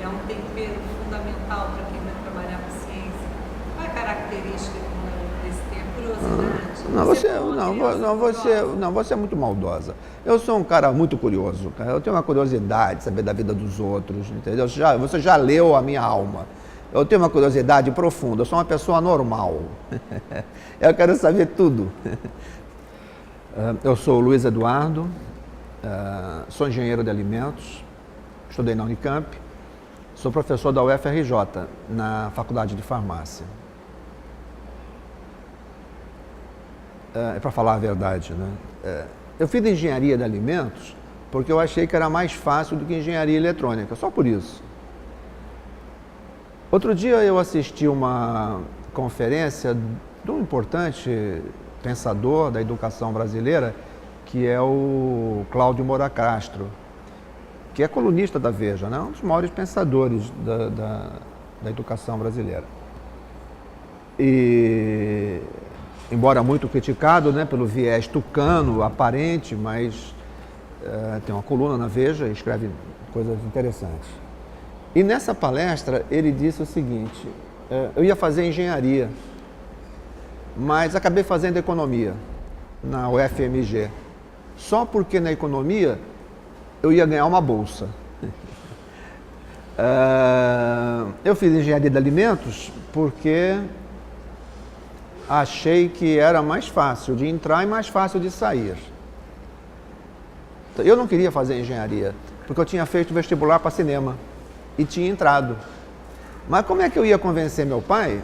é um tempero fundamental para quem vai trabalhar com ciência. Qual é a característica desse tempo? Curiosidade? Você é muito maldosa. Eu sou um cara muito curioso, cara. Eu tenho uma curiosidade de saber da vida dos outros, entendeu? Você já leu a minha alma. Eu tenho uma curiosidade profunda, eu sou uma pessoa normal. Eu quero saber tudo. Eu sou o Luiz Eduardo, sou engenheiro de alimentos, estudei na Unicamp, sou professor da UFRJ, na Faculdade de Farmácia. É para falar a verdade, né? Eu fiz engenharia de alimentos porque eu achei que era mais fácil do que engenharia eletrônica, só por isso. Outro dia eu assisti uma conferência de um importante pensador da educação brasileira, que é o Cláudio Moura Castro, que é colunista da Veja, né? Um dos maiores pensadores da educação brasileira. E, embora muito criticado, né, pelo viés tucano, aparente, mas tem uma coluna na Veja e escreve coisas interessantes. E nessa palestra ele disse o seguinte, eu ia fazer engenharia, mas acabei fazendo economia na UFMG, só porque na economia eu ia ganhar uma bolsa. Eu fiz engenharia de alimentos porque achei que era mais fácil de entrar e mais fácil de sair. Eu não queria fazer engenharia, porque eu tinha feito vestibular para cinema e tinha entrado. Mas como é que eu ia convencer meu pai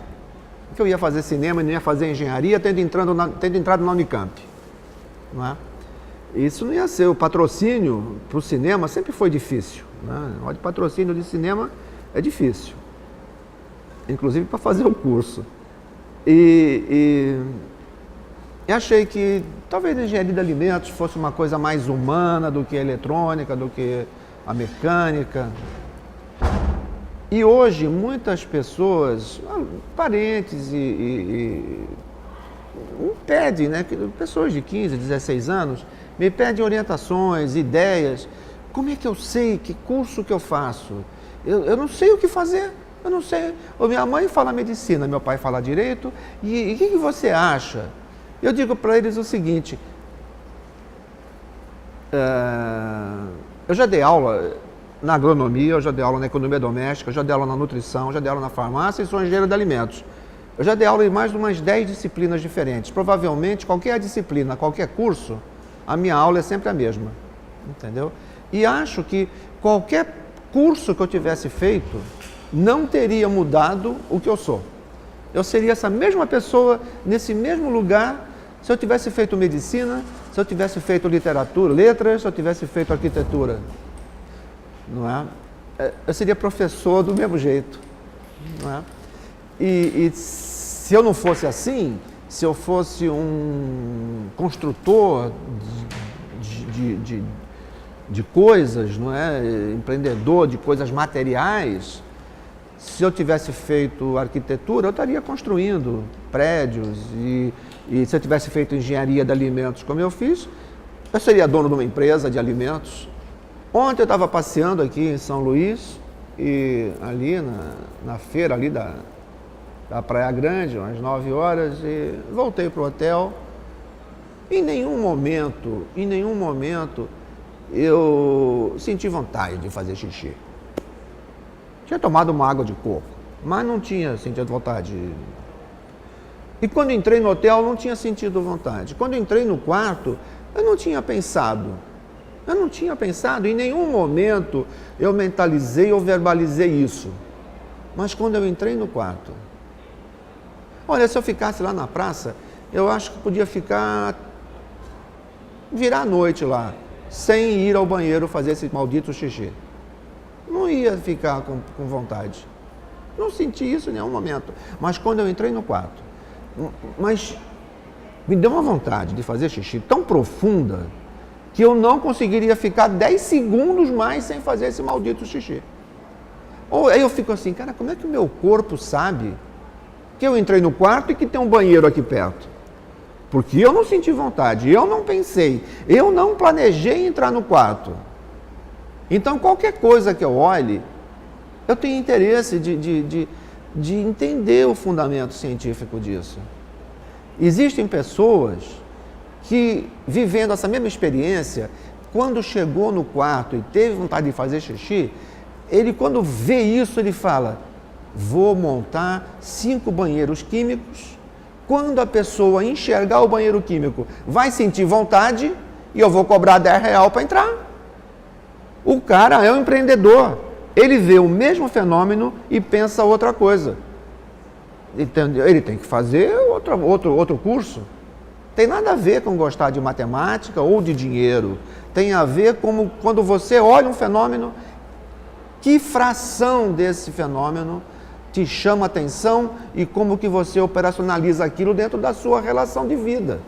que eu ia fazer cinema e não ia fazer engenharia tendo entrado na Unicamp? Não é? Isso não ia ser. O patrocínio para o cinema sempre foi difícil, né? O patrocínio de cinema é difícil, inclusive para fazer o curso. E achei que talvez a engenharia de alimentos fosse uma coisa mais humana do que a eletrônica, do que a mecânica. E hoje muitas pessoas, parentes me pedem, né, pessoas de 15, 16 anos, me pedem orientações, ideias. Como é que eu sei que curso que eu faço? Eu não sei o que fazer. Eu não sei. Minha mãe fala medicina, meu pai fala direito. E o que você acha? Eu digo para eles o seguinte. Eu já dei aula na agronomia, eu já dei aula na economia doméstica, eu já dei aula na nutrição, eu já dei aula na farmácia e sou engenheiro de alimentos. Eu já dei aula em mais de umas 10 disciplinas diferentes. Provavelmente, qualquer disciplina, qualquer curso, a minha aula é sempre a mesma. Entendeu? E acho que qualquer curso que eu tivesse feito não teria mudado o que eu sou. Eu seria essa mesma pessoa, nesse mesmo lugar, se eu tivesse feito medicina, se eu tivesse feito literatura, letras, se eu tivesse feito arquitetura. Não é? Eu seria professor do mesmo jeito. Não é? E se eu não fosse assim, se eu fosse um construtor de coisas, não é? Empreendedor de coisas materiais, se eu tivesse feito arquitetura, eu estaria construindo prédios e se eu tivesse feito engenharia de alimentos como eu fiz, eu seria dono de uma empresa de alimentos. Ontem eu estava passeando aqui em São Luís e ali na feira ali da Praia Grande, umas 9 horas, e voltei para o hotel. Em nenhum momento eu senti vontade de fazer xixi. Tinha tomado uma água de coco, mas não tinha sentido vontade. E quando entrei no hotel, não tinha sentido vontade. Quando entrei no quarto, eu não tinha pensado. Em nenhum momento eu mentalizei ou verbalizei isso. Mas quando eu entrei no quarto, olha, se eu ficasse lá na praça, eu acho que podia virar a noite lá, sem ir ao banheiro fazer esse maldito xixi. Não ia ficar com vontade. Não senti isso em nenhum momento. Mas quando eu entrei no quarto, me deu uma vontade de fazer xixi tão profunda que eu não conseguiria ficar 10 segundos mais sem fazer esse maldito xixi. Ou aí eu fico assim, cara, como é que o meu corpo sabe que eu entrei no quarto e que tem um banheiro aqui perto? Porque eu não senti vontade, eu não pensei, eu não planejei entrar no quarto. Então, qualquer coisa que eu olhe, Eu tenho interesse de entender o fundamento científico disso. Existem pessoas que, vivendo essa mesma experiência, quando chegou no quarto e teve vontade de fazer xixi, ele, quando vê isso, ele fala: vou montar 5 banheiros químicos. Quando a pessoa enxergar o banheiro químico, vai sentir vontade e eu vou cobrar R$10 para entrar. O cara é um empreendedor. Ele vê o mesmo fenômeno e pensa outra coisa. Entendeu? Ele tem que fazer outro curso. Tem nada a ver com gostar de matemática ou de dinheiro. Tem a ver com quando você olha um fenômeno, que fração desse fenômeno te chama atenção e como que você operacionaliza aquilo dentro da sua relação de vida.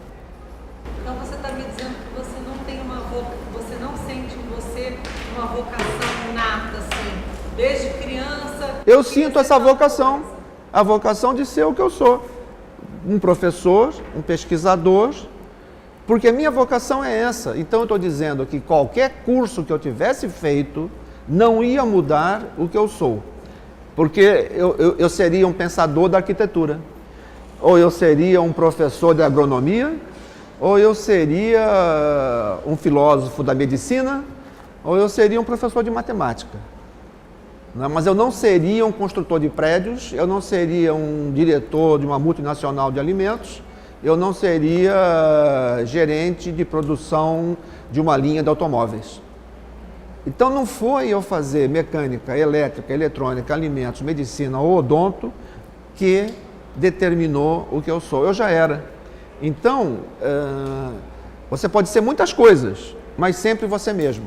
Então você está me dizendo que você não tem você não sente em você uma vocação inata, assim, desde criança. Eu sinto essa vocação, a vocação de ser o que eu sou, um professor, um pesquisador, porque a minha vocação é essa. Então eu estou dizendo que qualquer curso que eu tivesse feito não ia mudar o que eu sou. Porque eu seria um pensador da arquitetura, ou eu seria um professor de agronomia, ou eu seria um filósofo da medicina, ou eu seria um professor de matemática. Mas eu não seria um construtor de prédios, eu não seria um diretor de uma multinacional de alimentos, eu não seria gerente de produção de uma linha de automóveis. Então não foi eu fazer mecânica, elétrica, eletrônica, alimentos, medicina ou odonto que determinou o que eu sou. Eu já era. Então, você pode ser muitas coisas, mas sempre você mesmo.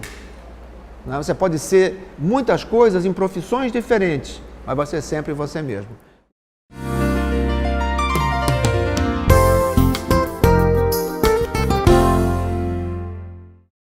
Você pode ser muitas coisas em profissões diferentes, mas você é sempre você mesmo.